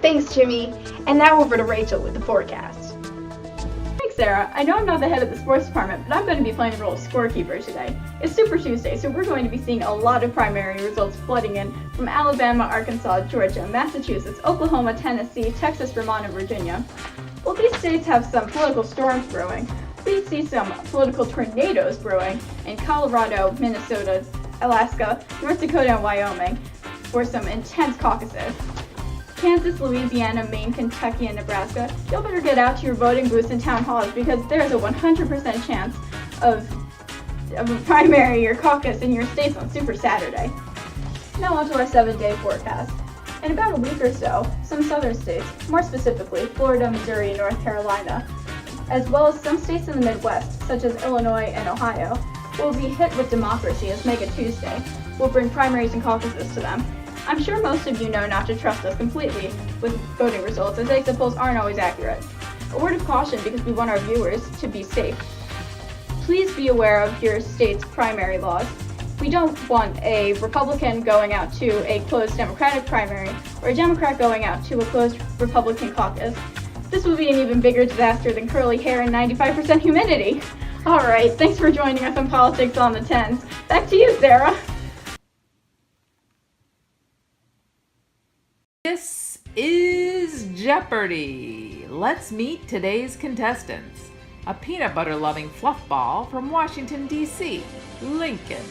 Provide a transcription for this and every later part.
Thanks, Jimmy. And now over to Rachel with the forecast. Thanks, Sarah. I know I'm not the head of the sports department, but I'm going to be playing the role of scorekeeper today. It's Super Tuesday, so we're going to be seeing a lot of primary results flooding in from Alabama, Arkansas, Georgia, Massachusetts, Oklahoma, Tennessee, Texas, Vermont, and Virginia. While these states have some political storms brewing, we see some political tornadoes brewing in Colorado, Minnesota, Alaska, North Dakota, and Wyoming for some intense caucuses. Kansas, Louisiana, Maine, Kentucky, and Nebraska, you'll better get out to your voting booths and town halls because there's a 100% chance of a primary or caucus in your states on Super Saturday. Now on to our 7-day forecast. In about a week or so, some southern states, more specifically Florida, Missouri, and North Carolina, as well as some states in the Midwest, such as Illinois and Ohio, will be hit with democracy as Mega Tuesday will bring primaries and caucuses to them. I'm sure most of you know not to trust us completely with voting results, as exit polls aren't always accurate. A word of caution because we want our viewers to be safe. Please be aware of your state's primary laws. We don't want a Republican going out to a closed Democratic primary or a Democrat going out to a closed Republican caucus. This would be an even bigger disaster than curly hair and 95% humidity. All right, thanks for joining us on Politics on the 10s. Back to you, Sarah. This is Jeopardy! Let's meet today's contestants. A peanut butter loving fluff ball from Washington, D.C., Lincoln.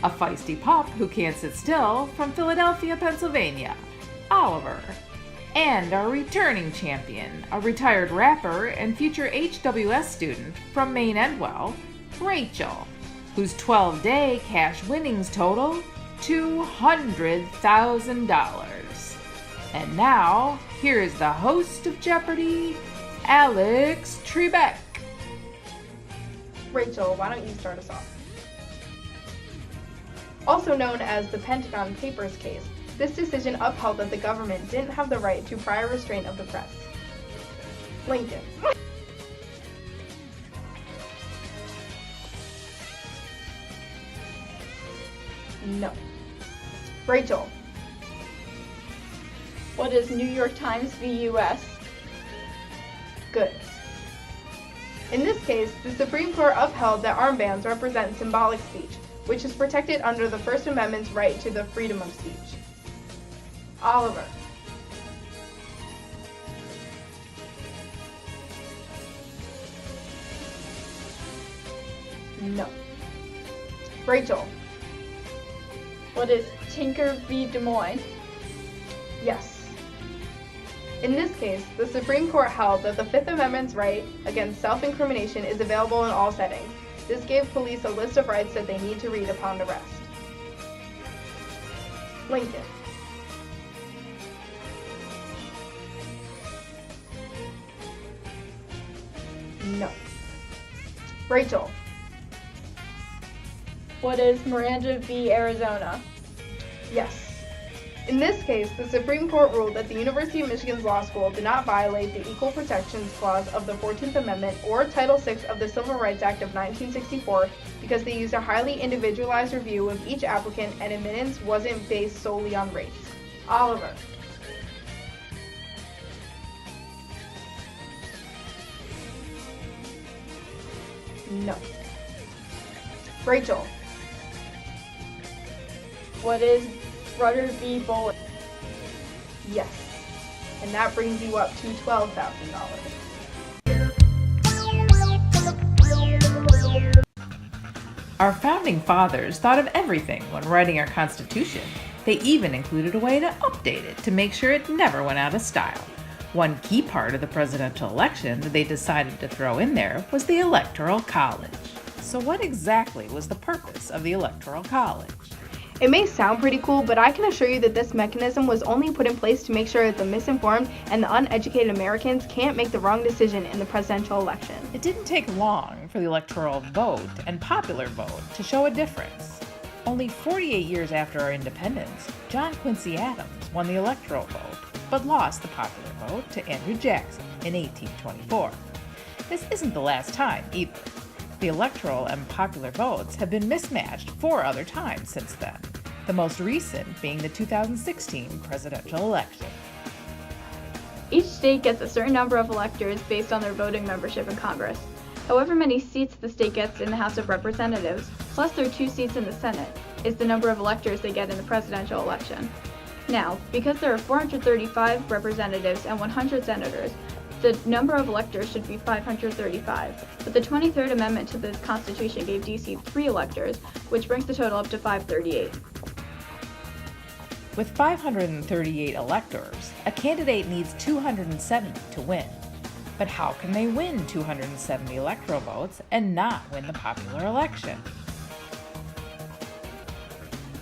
A feisty pup who can't sit still from Philadelphia, Pennsylvania, Oliver. And our returning champion, a retired rapper and future HWS student from Maine Endwell, Rachel, whose 12-day cash winnings total $200,000. And now, here is the host of Jeopardy, Alex Trebek. Rachel, why don't you start us off? Also known as the Pentagon Papers case, this decision upheld that the government didn't have the right to prior restraint of the press. Lincoln. No. Rachel. What is New York Times v. U.S.? Good. In this case, the Supreme Court upheld that armbands represent symbolic speech, which is protected under the First Amendment's right to the freedom of speech. Oliver. No. Rachel. What is Tinker v. Des Moines? Yes. In this case, the Supreme Court held that the Fifth Amendment's right against self-incrimination is available in all settings. This gave police a list of rights that they need to read upon arrest. Lincoln. No. Rachel. What is Miranda v. Arizona? Yes. In this case, the Supreme Court ruled that the University of Michigan's Law School did not violate the Equal Protections Clause of the 14th Amendment or Title VI of the Civil Rights Act of 1964 because they used a highly individualized review of each applicant and admittance wasn't based solely on race. Oliver. No. Rachel. What is Rudder v. Bullock? Yes. And that brings you up to $12,000. Our founding fathers thought of everything when writing our Constitution. They even included a way to update it to make sure it never went out of style. One key part of the presidential election that they decided to throw in there was the Electoral College. So what exactly was the purpose of the Electoral College? It may sound pretty cool, but I can assure you that this mechanism was only put in place to make sure that the misinformed and the uneducated Americans can't make the wrong decision in the presidential election. It didn't take long for the electoral vote and popular vote to show a difference. Only 48 years after our independence, John Quincy Adams won the electoral vote, but lost the popular vote to Andrew Jackson in 1824. This isn't the last time either. The electoral and popular votes have been mismatched 4 other times since then, the most recent being the 2016 presidential election. Each state gets a certain number of electors based on their voting membership in Congress. However many seats the state gets in the House of Representatives, plus their 2 seats in the Senate, is the number of electors they get in the presidential election. Now, because there are 435 representatives and 100 senators, the number of electors should be 535, but the 23rd Amendment to the Constitution gave D.C. 3 electors, which brings the total up to 538. With 538 electors, a candidate needs 270 to win. But how can they win 270 electoral votes and not win the popular election?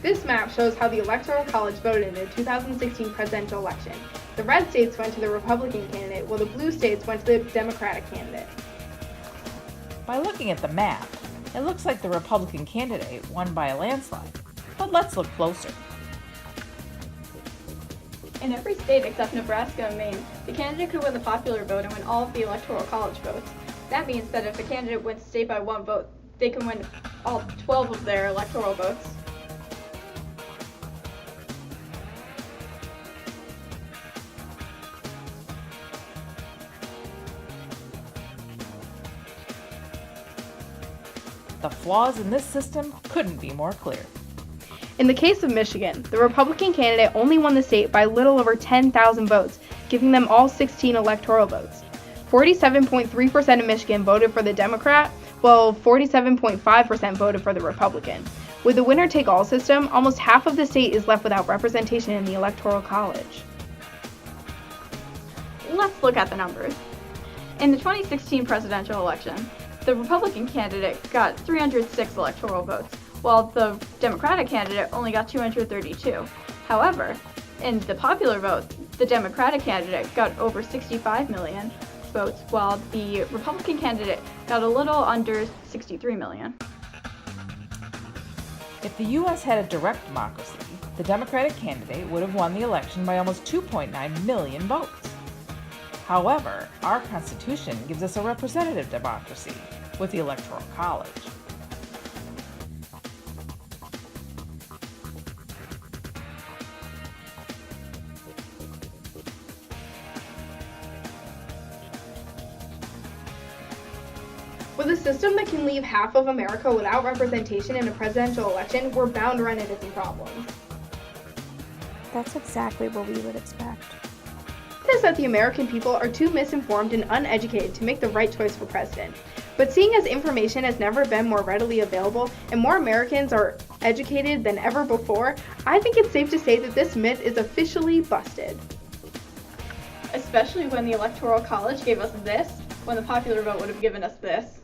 This map shows how the Electoral College voted in the 2016 presidential election. The red states went to the Republican candidate, while the blue states went to the Democratic candidate. By looking at the map, it looks like the Republican candidate won by a landslide. But let's look closer. In every state except Nebraska and Maine, the candidate could win the popular vote and win all of the Electoral College votes. That means that if a candidate wins state by 1 vote, they can win all 12 of their electoral votes. The flaws in this system couldn't be more clear. In the case of Michigan, the Republican candidate only won the state by a little over 10,000 votes, giving them all 16 electoral votes. 47.3% of Michigan voted for the Democrat, while 47.5% voted for the Republican. With the winner-take-all system, almost half of the state is left without representation in the Electoral College. Let's look at the numbers. In the 2016 presidential election, the Republican candidate got 306 electoral votes, while the Democratic candidate only got 232. However, in the popular vote, the Democratic candidate got over 65 million votes, while the Republican candidate got a little under 63 million. If the U.S. had a direct democracy, the Democratic candidate would have won the election by almost 2.9 million votes. However, our Constitution gives us a representative democracy with the Electoral College. With a system that can leave half of America without representation in a presidential election, we're bound to run into some problems. That's exactly what we would expect. It is that the American people are too misinformed and uneducated to make the right choice for president. But seeing as information has never been more readily available and more Americans are educated than ever before, I think it's safe to say that this myth is officially busted. Especially when the Electoral College gave us this, when the popular vote would have given us this.